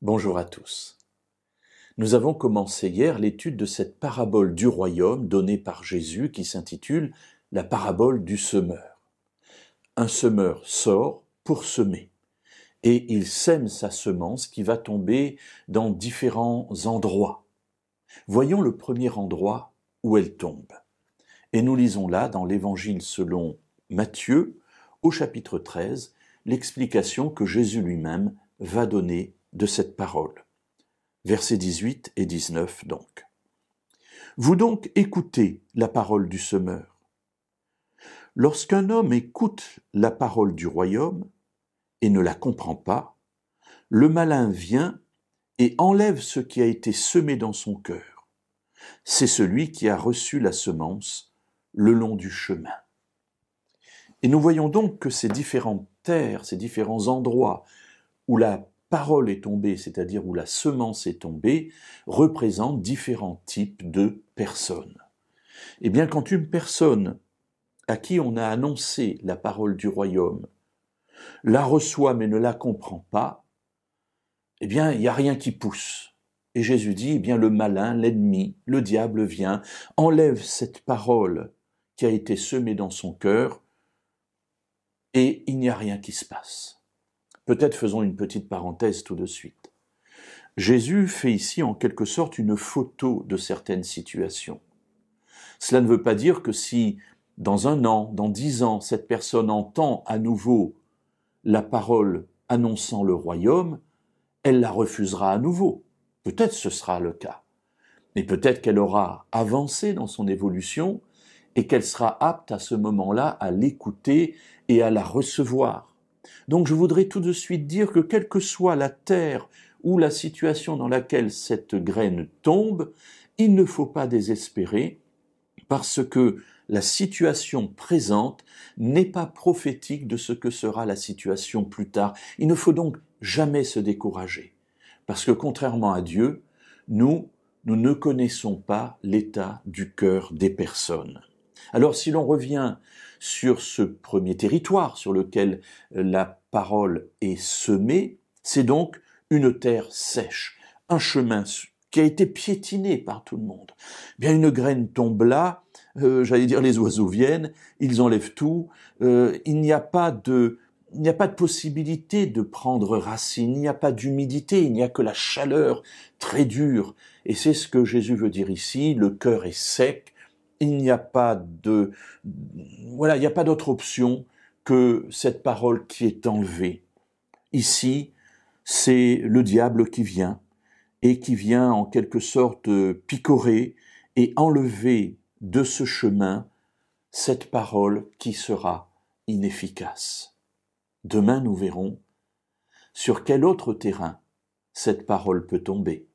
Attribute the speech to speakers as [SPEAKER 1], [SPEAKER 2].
[SPEAKER 1] Bonjour à tous. Nous avons commencé hier l'étude de cette parabole du royaume donnée par Jésus qui s'intitule la parabole du semeur. Un semeur sort pour semer et il sème sa semence qui va tomber dans différents endroits. Voyons le premier endroit où elle tombe. Et nous lisons là dans l'Évangile selon Matthieu, au chapitre 13, l'explication que Jésus lui-même va donner de cette parole. Versets 18 et 19 donc. Vous donc écoutez la parole du semeur. Lorsqu'un homme écoute la parole du royaume et ne la comprend pas, le malin vient et enlève ce qui a été semé dans son cœur. C'est celui qui a reçu la semence le long du chemin. Et nous voyons donc que ces différentes terres, ces différents endroits où la parole est tombée, c'est-à-dire où la semence est tombée, représentent différents types de personnes. Eh bien, quand une personne à qui on a annoncé la parole du royaume la reçoit mais ne la comprend pas, eh bien, il n'y a rien qui pousse. Et Jésus dit, eh bien, le malin, l'ennemi, le diable vient, enlève cette parole qui a été semée dans son cœur et il n'y a rien qui se passe. Peut-être faisons une petite parenthèse tout de suite. Jésus fait ici en quelque sorte une photo de certaines situations. Cela ne veut pas dire que si dans 1 an, dans 10 ans, cette personne entend à nouveau la parole annonçant le royaume, elle la refusera à nouveau. Peut-être ce sera le cas. Mais peut-être qu'elle aura avancé dans son évolution et qu'elle sera apte à ce moment-là à l'écouter et à la recevoir. Donc je voudrais tout de suite dire que quelle que soit la terre ou la situation dans laquelle cette graine tombe, il ne faut pas désespérer parce que la situation présente n'est pas prophétique de ce que sera la situation plus tard. Il ne faut donc jamais se décourager parce que contrairement à Dieu, nous ne connaissons pas l'état du cœur des personnes. Alors si l'on revient sur ce premier territoire sur lequel la parole est semée, c'est donc une terre sèche, un chemin qui a été piétiné par tout le monde. Bien, une graine tombe là, j'allais dire les oiseaux viennent, ils enlèvent tout, il n'y a pas de possibilité de prendre racine, il n'y a pas d'humidité, il n'y a que la chaleur très dure. Et c'est ce que Jésus veut dire ici, le cœur est sec, il n'y a pas d'autre option que cette parole qui est enlevée. Ici, c'est le diable qui vient et qui vient en quelque sorte picorer et enlever de ce chemin cette parole qui sera inefficace. Demain, nous verrons sur quel autre terrain cette parole peut tomber.